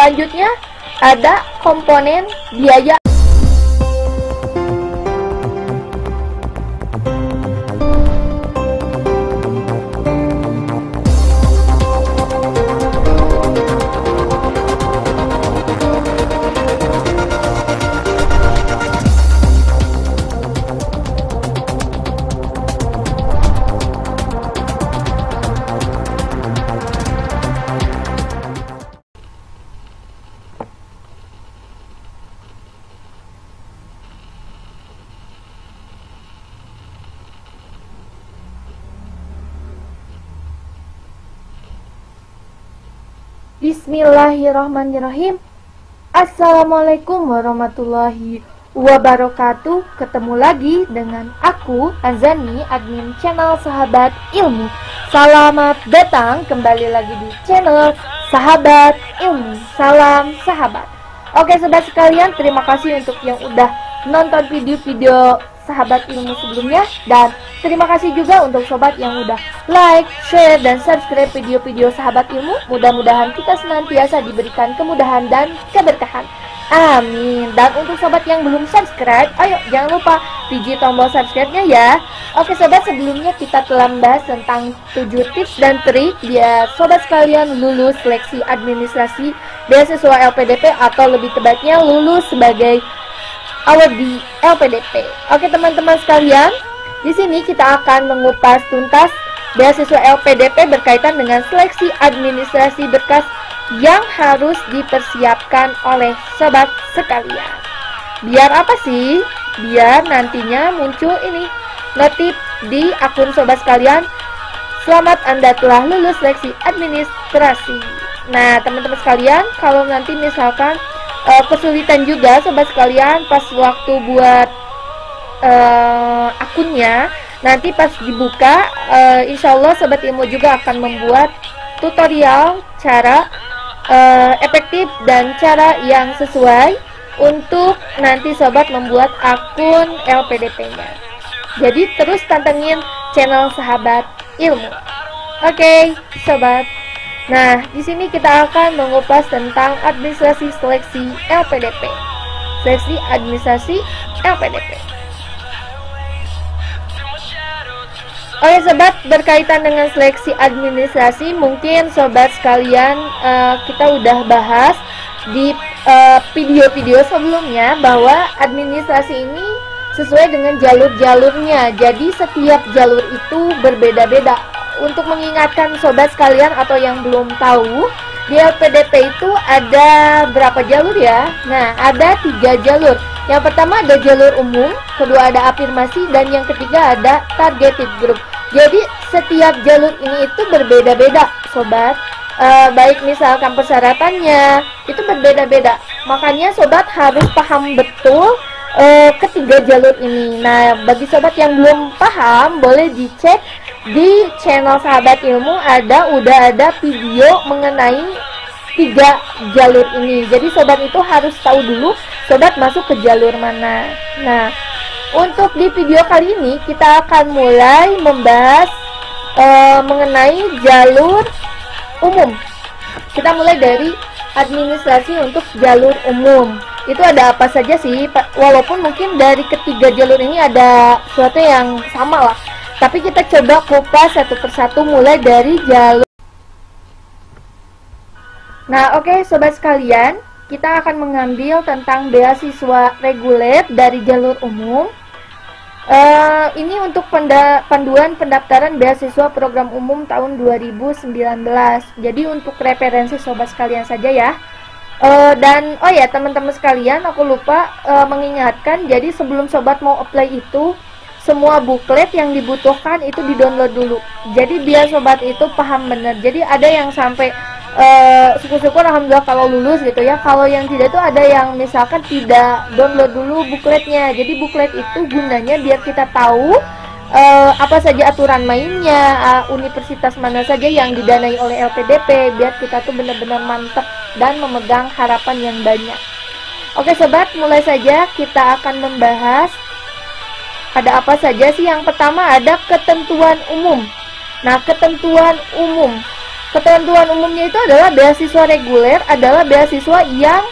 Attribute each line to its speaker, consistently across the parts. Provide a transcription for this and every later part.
Speaker 1: Selanjutnya ada komponen biaya. Bismillahirrahmanirrahim. Assalamualaikum warahmatullahi wabarakatuh. Ketemu lagi dengan aku, Azani, admin channel Sahabat Ilmu. Selamat datang kembali lagi di channel Sahabat Ilmu. Salam sahabat. Oke sobat sekalian, terima kasih untuk yang udah nonton video-video Sahabat Ilmu sebelumnya, dan terima kasih juga untuk sobat yang udah like, share, dan subscribe video-video Sahabat Ilmu. Mudah-mudahan kita senantiasa diberikan kemudahan dan keberkahan. Amin. Dan untuk sobat yang belum subscribe, ayo jangan lupa pijit tombol subscribe-nya ya. Oke sobat, sebelumnya kita telah membahas tentang 7 tips dan trik biar sobat sekalian lulus seleksi administrasi beasiswa LPDP, atau lebih tepatnya lulus sebagai award di LPDP. Oke teman-teman sekalian, di sini kita akan mengupas tuntas beasiswa LPDP berkaitan dengan seleksi administrasi berkas yang harus dipersiapkan oleh sobat sekalian. Biar apa sih? Biar nantinya muncul ini notif di akun sobat sekalian, selamat Anda telah lulus seleksi administrasi. Nah teman-teman sekalian, kalau nanti misalkan kesulitan juga sobat sekalian pas waktu buat akunnya, nanti pas dibuka insya Allah Sobat Ilmu juga akan membuat tutorial cara efektif dan cara yang sesuai untuk nanti sobat membuat akun LPDP-nya. Jadi terus tantengin channel Sahabat Ilmu. Oke, sobat. Nah, di sini kita akan mengupas tentang administrasi seleksi LPDP. Seleksi administrasi LPDP. Oke sobat, berkaitan dengan seleksi administrasi, mungkin sobat sekalian kita udah bahas di video-video sebelumnya bahwa administrasi ini sesuai dengan jalur-jalurnya. Jadi setiap jalur itu berbeda-beda. Untuk mengingatkan sobat sekalian atau yang belum tahu, di LPDP itu ada berapa jalur ya? Nah, ada 3 jalur. Yang pertama ada jalur umum, kedua ada afirmasi, dan yang ketiga ada targeted group. Jadi setiap jalur ini itu berbeda-beda sobat. Baik misalkan persyaratannya itu berbeda-beda. Makanya sobat harus paham betul ketiga jalur ini. Nah, bagi sobat yang belum paham, boleh dicek di channel Sahabat Ilmu, udah ada video mengenai 3 jalur ini. Jadi sobat itu harus tahu dulu sobat masuk ke jalur mana. Nah, untuk di video kali ini kita akan mulai membahas mengenai jalur umum. Kita mulai dari administrasi untuk jalur umum. Itu ada apa saja sih? Walaupun mungkin dari ketiga jalur ini ada sesuatu yang sama lah, tapi kita coba kupas satu persatu mulai dari jalur. Nah oke sobat sekalian, kita akan mengambil tentang beasiswa reguler dari jalur umum. Ini untuk panduan pendaftaran beasiswa program umum tahun 2019. Jadi untuk referensi sobat sekalian saja ya. Dan oh ya teman-teman sekalian, aku lupa mengingatkan, jadi sebelum sobat mau apply itu, semua buklet yang dibutuhkan itu di-download dulu. Jadi biar sobat itu paham benar. Jadi ada yang sampai syukur-syukur alhamdulillah kalau lulus gitu ya. Kalau yang tidak itu ada yang misalkan tidak download dulu bukletnya. Jadi buklet itu gunanya biar kita tahu apa saja aturan mainnya, universitas mana saja yang didanai oleh LPDP, biar kita tuh benar-benar mantap dan memegang harapan yang banyak. Oke sobat, mulai saja kita akan membahas ada apa saja sih. Yang pertama ada ketentuan umum. Nah, ketentuan umum Ketentuan umumnya itu adalah beasiswa reguler adalah beasiswa yang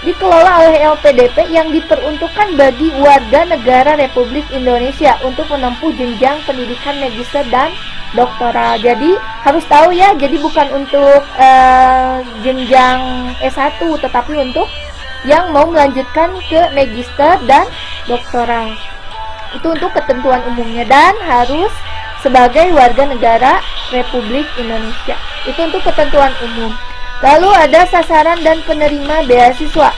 Speaker 1: dikelola oleh LPDP yang diperuntukkan bagi warga negara Republik Indonesia untuk menempuh jenjang pendidikan magister dan doktoral. Jadi harus tahu ya, jadi bukan untuk jenjang S1, tetapi untuk yang mau melanjutkan ke magister dan doktoral. Itu untuk ketentuan umumnya dan harus sebagai warga negara Republik Indonesia. Itu untuk ketentuan umum. Lalu ada sasaran dan penerima beasiswa.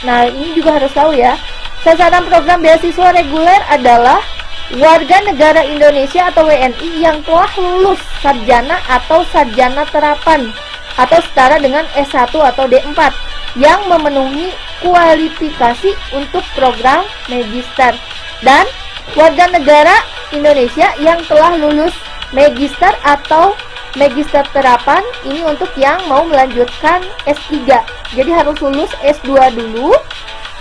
Speaker 1: Nah, ini juga harus tahu ya. Sasaran program beasiswa reguler adalah warga negara Indonesia atau WNI yang telah lulus sarjana atau sarjana terapan atau setara dengan S1 atau D4 yang memenuhi kualifikasi untuk program magister, dan warga negara Indonesia yang telah lulus magister atau magister terapan ini untuk yang mau melanjutkan S3. Jadi harus lulus S2 dulu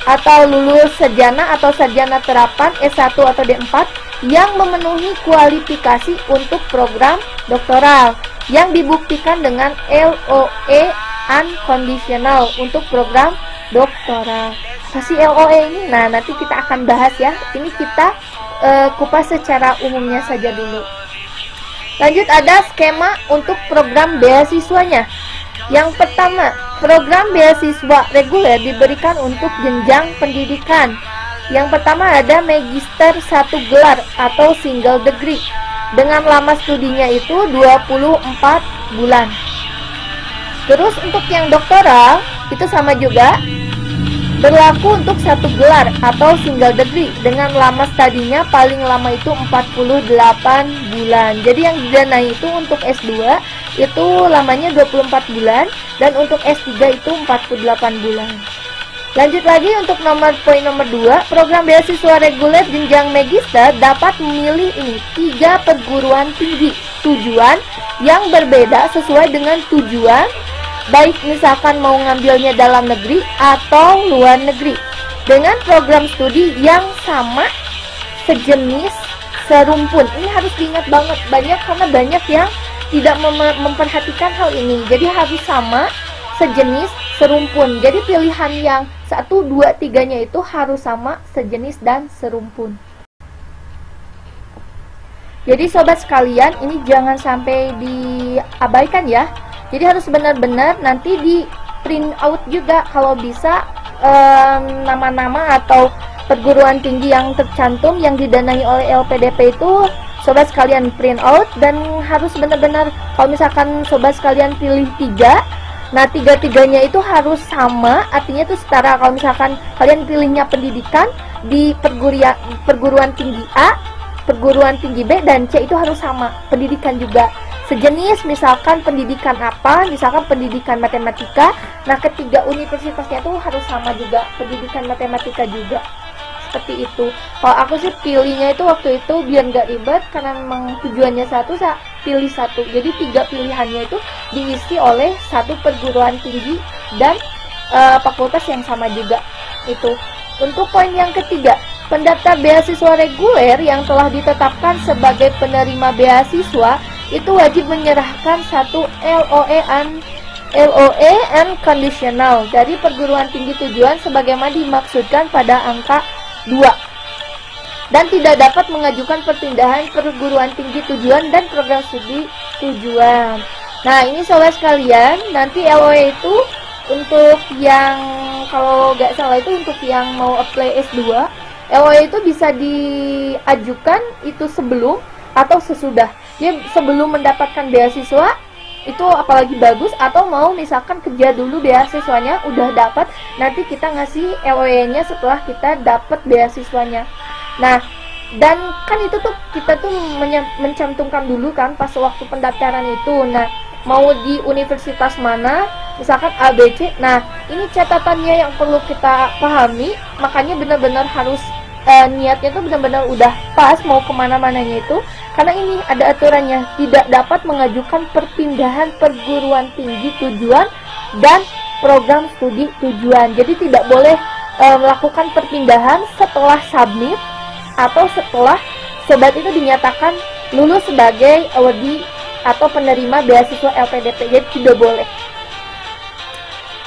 Speaker 1: atau lulus sarjana atau sarjana terapan S1 atau D4 yang memenuhi kualifikasi untuk program doktoral yang dibuktikan dengan LOE unconditional untuk program doktoral. Pasti LOE ini, nah nanti kita akan bahas ya. Ini kita kupas secara umumnya saja dulu. Lanjut, ada skema untuk program beasiswanya. Yang pertama, program beasiswa reguler diberikan untuk jenjang pendidikan. Yang pertama ada magister 1 gelar atau single degree dengan lama studinya itu 24 bulan. Terus untuk yang doktoral itu sama juga, berlaku untuk 1 gelar atau single degree dengan lama studinya paling lama itu 48 bulan. Jadi yang didanai itu untuk S2 itu lamanya 24 bulan dan untuk S3 itu 48 bulan. Lanjut lagi untuk poin nomor 2, program beasiswa reguler jenjang magister dapat memilih ini 3 perguruan tinggi tujuan yang berbeda sesuai dengan tujuan, baik misalkan mau ngambilnya dalam negeri atau luar negeri, dengan program studi yang sama, sejenis, serumpun. Ini harus diingat banget, karena banyak yang tidak memperhatikan hal ini. Jadi harus sama, sejenis, serumpun. Jadi pilihan yang 1, 2, 3-nya itu harus sama, sejenis, dan serumpun. Jadi sobat sekalian, ini jangan sampai diabaikan ya. Jadi harus benar-benar nanti di print out juga kalau bisa nama-nama atau perguruan tinggi yang tercantum yang didanai oleh LPDP itu sobat sekalian print out, dan harus benar-benar kalau misalkan sobat sekalian pilih 3, nah 3-3-nya itu harus sama, artinya itu setara. Kalau misalkan kalian pilihnya pendidikan di perguruan tinggi A, perguruan tinggi B dan C itu harus sama, pendidikan juga sejenis, misalkan pendidikan apa, misalkan pendidikan matematika, nah ketiga universitasnya itu harus sama juga, pendidikan matematika juga, seperti itu. Kalau aku sih pilihnya itu waktu itu biar nggak ribet, karena memang tujuannya satu, saya pilih 1, jadi 3 pilihannya itu diisi oleh 1 perguruan tinggi dan fakultas yang sama juga. Itu untuk poin yang ketiga, pendaftar beasiswa reguler yang telah ditetapkan sebagai penerima beasiswa itu wajib menyerahkan 1 LOE unconditional dari perguruan tinggi tujuan sebagaimana dimaksudkan pada angka 2, dan tidak dapat mengajukan perpindahan perguruan tinggi tujuan dan program studi tujuan. Nah ini sobat sekalian, nanti LOE itu untuk yang kalau nggak salah itu untuk yang mau apply S2, LOE itu bisa diajukan itu sebelum atau sesudah. Dia sebelum mendapatkan beasiswa itu apalagi bagus, atau mau misalkan kerja dulu beasiswanya udah dapat, nanti kita ngasih LOE-nya setelah kita dapat beasiswanya. Nah, dan kan itu tuh kita tuh mencantumkan dulu kan pas waktu pendaftaran itu. Nah, mau di universitas mana, misalkan ABC. Nah, ini catatannya yang perlu kita pahami, makanya benar-benar harus niatnya tuh benar-benar udah pas mau kemana-mananya itu. Karena ini ada aturannya, tidak dapat mengajukan perpindahan perguruan tinggi tujuan dan program studi tujuan. Jadi tidak boleh melakukan perpindahan setelah submit atau setelah sobat itu dinyatakan lulus sebagai awardee atau penerima beasiswa LPDP, jadi tidak boleh.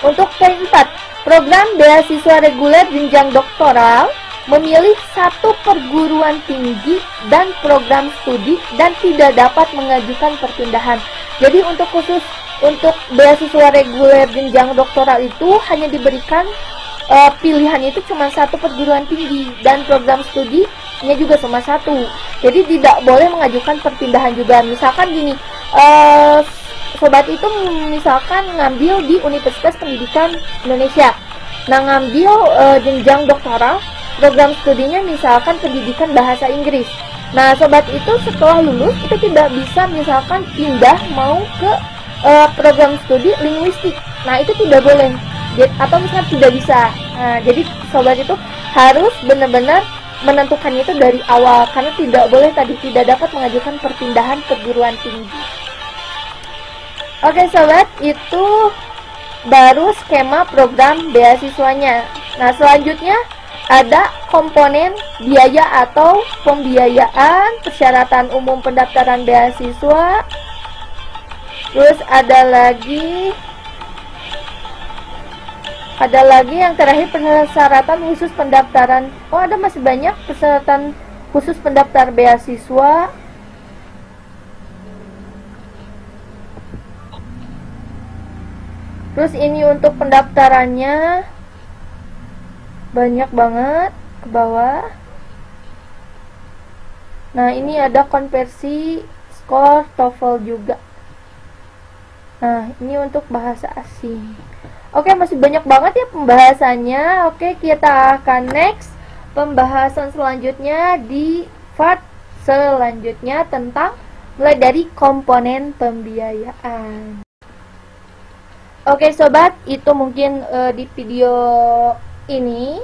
Speaker 1: Untuk poin 4, program beasiswa reguler jenjang doktoral memilih satu perguruan tinggi dan program studi dan tidak dapat mengajukan perpindahan. Jadi untuk beasiswa reguler jenjang doktoral itu hanya diberikan pilihannya itu cuma satu perguruan tinggi dan program studinya juga cuma satu. Jadi tidak boleh mengajukan perpindahan juga. Misalkan gini, sobat itu misalkan ngambil di Universitas Pendidikan Indonesia. Nah, ngambil jenjang doktoral, program studinya misalkan pendidikan bahasa Inggris. Nah, sobat itu setelah lulus itu tidak bisa misalkan pindah mau ke program studi linguistik. Nah, itu tidak boleh. Atau misalkan tidak bisa. Nah, jadi sobat itu harus benar-benar menentukannya itu dari awal, karena tidak boleh tadi tidak dapat mengajukan perpindahan perguruan tinggi. Oke sobat, itu baru skema program beasiswanya. Nah, selanjutnya ada komponen biaya atau pembiayaan, persyaratan umum pendaftaran beasiswa. Terus ada lagi yang terakhir, persyaratan khusus pendaftaran. Oh, ada masih banyak persyaratan khusus pendaftar beasiswa. Terus ini untuk pendaftarannya banyak banget ke bawah. Nah, ini ada konversi skor TOEFL juga. Nah, ini untuk bahasa asing. Oke, masih banyak banget ya pembahasannya. Oke, kita akan next pembahasan selanjutnya di part selanjutnya tentang mulai dari komponen pembiayaan. Oke sobat, itu mungkin di video ini.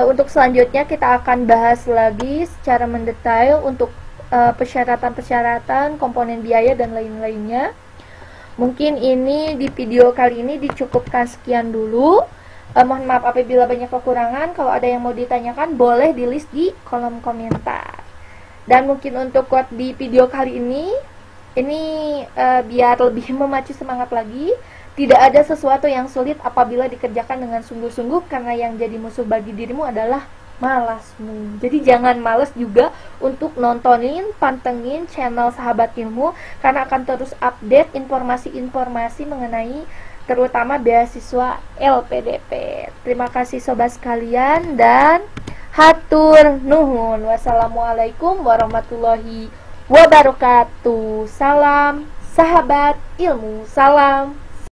Speaker 1: Untuk selanjutnya kita akan bahas lagi secara mendetail untuk persyaratan-persyaratan, komponen biaya dan lain-lainnya. Mungkin ini di video kali ini dicukupkan sekian dulu. Mohon maaf apabila banyak kekurangan. Kalau ada yang mau ditanyakan boleh di list di kolom komentar. Dan mungkin untuk quote di video kali ini biar lebih memacu semangat lagi. Tidak ada sesuatu yang sulit apabila dikerjakan dengan sungguh-sungguh, karena yang jadi musuh bagi dirimu adalah malasmu. Jadi jangan malas juga untuk pantengin channel Sahabat Ilmu, karena akan terus update informasi-informasi mengenai terutama beasiswa LPDP. Terima kasih sobat sekalian dan hatur nuhun. Wassalamualaikum warahmatullahi wabarakatuh. Salam Sahabat Ilmu. Salam